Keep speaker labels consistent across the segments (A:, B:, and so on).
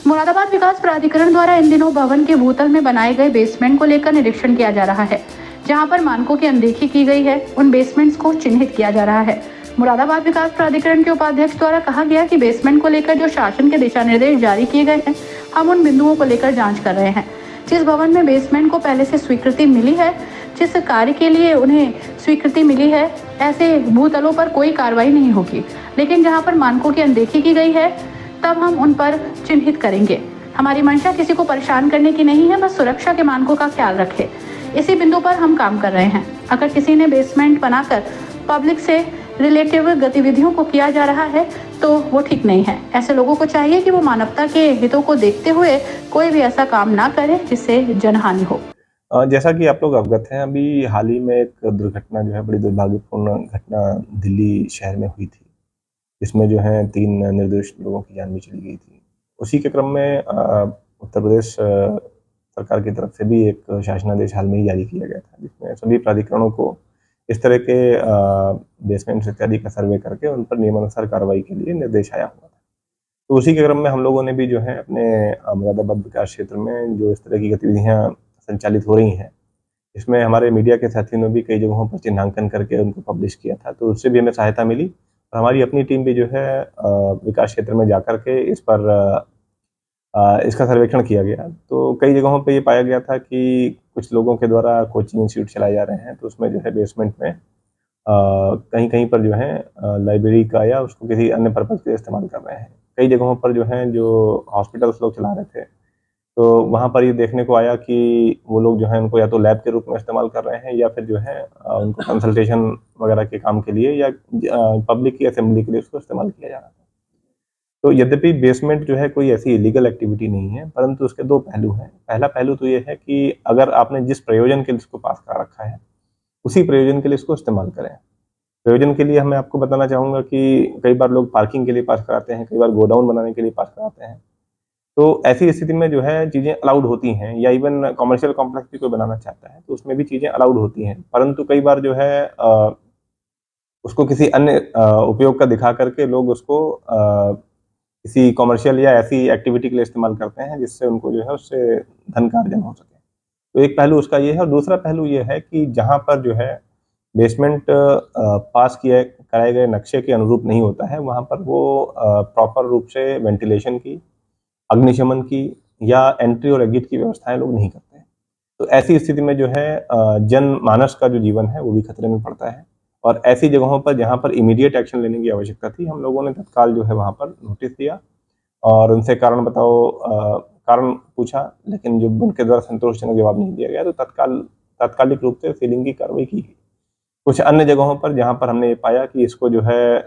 A: मुरादाबाद विकास प्राधिकरण द्वारा इन दिनों भवन के भूतल में बनाए गए बेसमेंट को लेकर निरीक्षण किया जा रहा है। जहां पर मानकों की अनदेखी की गई है, उन बेसमेंट्स को चिन्हित किया जा रहा है। मुरादाबाद विकास प्राधिकरण के उपाध्यक्ष द्वारा कहा गया कि बेसमेंट को लेकर जो शासन के दिशा निर्देश जारी किए गए हैं, हम उन बिंदुओं को लेकर जाँच कर रहे हैं। जिस भवन में बेसमेंट को पहले से स्वीकृति मिली है, जिस कार्य के लिए उन्हें स्वीकृति मिली है, ऐसे भूतलों पर कोई कार्रवाई नहीं होगी। लेकिन जहां पर मानकों की अनदेखी की गई है, तब हम उन पर चिन्हित करेंगे। हमारी मंशा किसी को परेशान करने की नहीं है, बस सुरक्षा के मानकों का ख्याल रखें। इसी बिंदु पर हम काम कर रहे हैं। अगर किसी ने बेसमेंट बनाकर पब्लिक से रिलेटिव गतिविधियों को किया जा रहा है तो वो ठीक नहीं है। ऐसे लोगों को चाहिए कि वो मानवता के हितों को देखते हुए कोई भी ऐसा काम ना करे जिससे जनहानि हो।
B: जैसा कि आप लोग अवगत हैं, अभी हाल ही में एक दुर्घटना जो है, बड़ी दुर्भाग्यपूर्ण घटना दिल्ली शहर में हुई थी, जिसमें जो है 3 निर्दोष लोगों की जान भी चली गई थी। उसी के क्रम में उत्तर प्रदेश सरकार की तरफ से भी एक शासनादेश हाल में ही जारी किया गया था, जिसमें सभी प्राधिकरणों को इस तरह के बेसमेंट्स इत्यादि का सर्वे करके उन पर नियमानुसार कार्रवाई के लिए निर्देश आया हुआ था। तो उसी के क्रम में हम लोगों ने भी जो है अपने मुरादाबाद विकास क्षेत्र में जो इस तरह की गतिविधियाँ संचालित हो रही हैं, इसमें हमारे मीडिया के साथियों ने भी कई जगहों पर चिन्हांकन करके उनको पब्लिश किया था, तो उससे भी हमें सहायता मिली। और हमारी अपनी टीम भी जो है विकास क्षेत्र में जाकर के इस पर इसका सर्वेक्षण किया गया। तो कई जगहों पे ये पाया गया था कि कुछ लोगों के द्वारा कोचिंग इंस्टीट्यूट चलाए जा रहे हैं, तो उसमें जो है बेसमेंट में कहीं-कहीं पर जो है लाइब्रेरी का या उसको किसी अन्य पर्पज़ के लिए इस्तेमाल कर रहे हैं। कई जगहों पर जो है जो हॉस्पिटल्स लोग चला रहे थे, तो वहाँ पर ये देखने को आया कि वो लोग जो है उनको या तो लैब के रूप में इस्तेमाल कर रहे हैं या फिर जो है उनको कंसल्टेशन वगैरह के काम के लिए या पब्लिक की असेंबली के लिए उसको इस्तेमाल किया जा रहा था। तो यद्यपि बेसमेंट जो है कोई ऐसी इलीगल एक्टिविटी नहीं है, परंतु उसके 2 पहलू हैं। पहला पहलू तो ये है कि अगर आपने जिस प्रयोजन के लिए इसको पास करा रखा है, उसी प्रयोजन के लिए इसको इस्तेमाल करें। प्रयोजन के लिए मैं आपको बताना चाहूँगा कि कई बार लोग पार्किंग के लिए पास कराते हैं, कई बार गोडाउन बनाने के लिए पास कराते हैं। तो ऐसी स्थिति में जो है चीज़ें अलाउड होती हैं, या इवन कमर्शियल कॉम्प्लेक्स भी कोई बनाना चाहता है, तो उसमें भी चीज़ें अलाउड होती हैं। परंतु कई बार जो है उसको किसी अन्य उपयोग का दिखा करके लोग उसको किसी कमर्शियल या ऐसी एक्टिविटी के लिए इस्तेमाल करते हैं जिससे उनको जो है उससे धन का अर्जन हो सके। तो एक पहलू उसका ये है, और दूसरा पहलू ये है कि जहाँ पर जो है बेसमेंट पास किए कराए गए नक्शे के अनुरूप नहीं होता है, वहाँ पर वो प्रॉपर रूप से वेंटिलेशन की, अग्निशमन की या एंट्री और एग्जिट की व्यवस्थाएं लोग नहीं करते हैं। तो ऐसी स्थिति में जो है जनमानस का जो जीवन है वो भी खतरे में पड़ता है। और ऐसी जगहों पर जहाँ पर इमीडिएट एक्शन लेने की आवश्यकता थी, हम लोगों ने तत्काल जो है वहाँ पर नोटिस दिया और उनसे कारण बताओ कारण पूछा, लेकिन जो उनके द्वारा संतोषजनक जवाब नहीं दिया गया, तो तात्कालिक रूप से सीलिंग की कार्रवाई की गई। कुछ अन्य जगहों पर जहाँ पर हमने ये पाया कि इसको जो है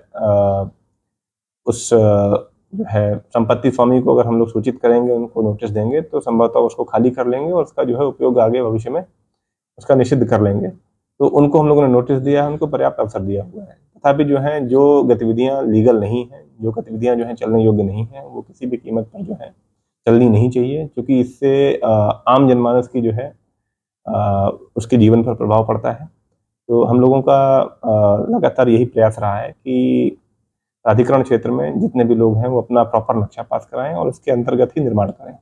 B: उस जो है संपत्ति स्वामी को अगर हम लोग सूचित करेंगे, उनको नोटिस देंगे, तो संभवतः उसको खाली कर लेंगे और उसका जो है उपयोग आगे भविष्य में उसका निषिद्ध कर लेंगे। तो उनको हम लोगों ने नोटिस दिया है, उनको पर्याप्त अवसर दिया हुआ है। तथापि जो है जो गतिविधियाँ लीगल नहीं हैं, जो गतिविधियाँ जो हैं चलने योग्य नहीं हैं, वो किसी भी कीमत पर जो है चलनी नहीं चाहिए, क्योंकि इससे आम जनमानस की जो है उसके जीवन पर प्रभाव पड़ता है। तो हम लोगों का लगातार यही प्रयास रहा है कि प्राधिकरण क्षेत्र में जितने भी लोग हैं वो अपना प्रॉपर नक्शा पास कराएं और उसके अंतर्गत ही निर्माण करें।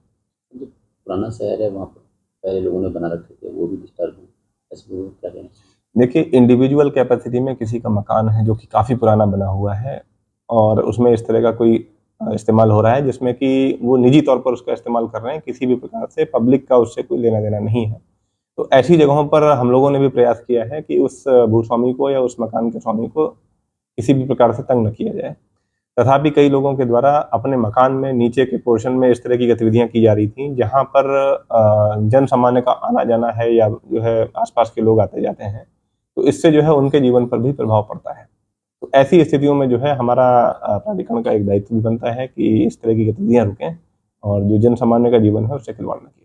C: जो पुराना शहर है वहाँ पर पहले लोगों ने बना रखे थे, वो भी डिस्टर्ब है, ऐसे क्या कहना चाहिए?
B: देखिए, इंडिविजुअल कैपेसिटी में किसी का मकान है जो कि काफ़ी पुराना बना हुआ है और उसमें इस तरह का कोई इस्तेमाल हो रहा है जिसमें कि वो निजी तौर पर उसका इस्तेमाल कर रहे हैं, किसी भी प्रकार से पब्लिक का उससे कोई लेना देना नहीं है। तो ऐसी जगहों पर हम लोगों ने भी प्रयास किया है कि उस भूस्वामी को या उस मकान के स्वामी को किसी भी प्रकार से तंग न किया जाए। तथापि कई लोगों के द्वारा अपने मकान में नीचे के पोर्शन में इस तरह की गतिविधियां की जा रही थी जहां पर जन सामान्य का आना जाना है या जो है आसपास के लोग आते जाते हैं, तो इससे जो है उनके जीवन पर भी प्रभाव पड़ता है। तो ऐसी स्थितियों में जो है हमारा प्राधिकरण का एक दायित्व भी बनता है कि इस तरह की गतिविधियां रुकें और जो जन सामान्य का जीवन है उससे खिलवाड़ न किया।